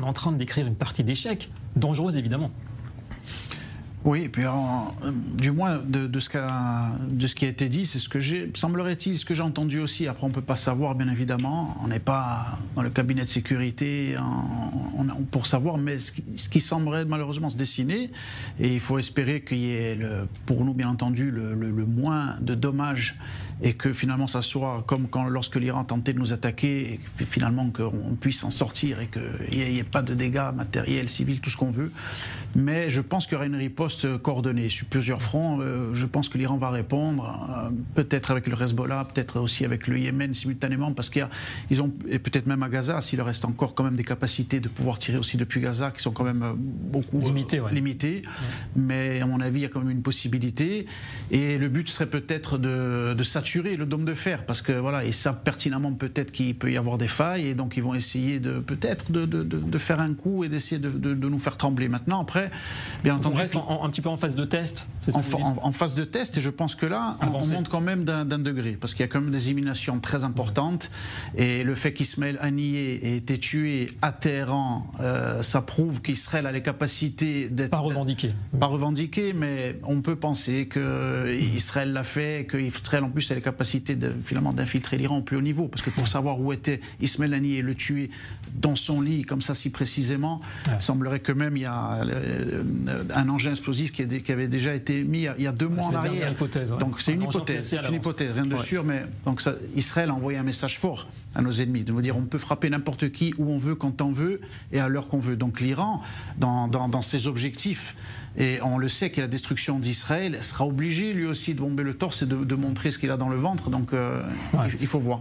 est en train d'écrire une partie d'échecs, dangereuse évidemment. Oui, et puis du moins de ce qui a été dit, c'est ce que semblerait-il, ce que j'ai entendu aussi. Après, on ne peut pas savoir, bien évidemment. On n'est pas dans le cabinet de sécurité pour savoir, mais ce qui semblerait malheureusement se dessiner, et il faut espérer qu'il y ait, pour nous, bien entendu, le moins de dommages, et que finalement ça soit comme lorsque l'Iran tentait de nous attaquer, et finalement qu'on puisse en sortir et qu'il n'y ait pas de dégâts matériels, civils, tout ce qu'on veut. Mais je pense qu'il y aura une riposte coordonnée sur plusieurs fronts. Je pense que l'Iran va répondre, peut-être avec le Hezbollah, peut-être aussi avec le Yémen simultanément, parce qu'ils ont, et peut-être même à Gaza, s'il leur reste encore quand même des capacités de pouvoir tirer aussi depuis Gaza, qui sont quand même beaucoup limitées. Ouais. Mais à mon avis, il y a quand même une possibilité. Et le but serait peut-être de saturer le dôme de fer, parce que voilà, ils savent pertinemment peut-être qu'il peut y avoir des failles, et donc ils vont essayer peut-être de faire un coup et d'essayer de nous faire trembler. Maintenant, après, bien entendu, on reste un petit peu en phase de test, c'est ça en phase de test, et je pense que là, on monte quand même d'un degré, parce qu'il y a quand même des éliminations très importantes, et le fait qu'Ismaël Haniyeh ait été tué à Téhéran, ça prouve qu'Israël a les capacités d'être... Pas revendiqué. Pas revendiqué, mais on peut penser qu'Israël l'a fait, qu'Israël en plus a les capacités finalement d'infiltrer l'Iran au plus haut niveau, parce que pour savoir où était Ismaël Haniyeh et le tuer dans son lit, comme ça si précisément, il semblerait que même il y a un engin explosif qui avait déjà été mis il y a 2 mois en arrière. Hypothèse, ouais. Donc c'est une hypothèse, rien de sûr, mais donc Israël a envoyé un message fort à nos ennemis, de nous dire on peut frapper n'importe qui, où on veut, quand on veut, et à l'heure qu'on veut. Donc l'Iran, dans ses objectifs, et on le sait, que la destruction d'Israël, sera obligé lui aussi de bomber le torse et de montrer ce qu'il a dans le ventre, donc il faut voir.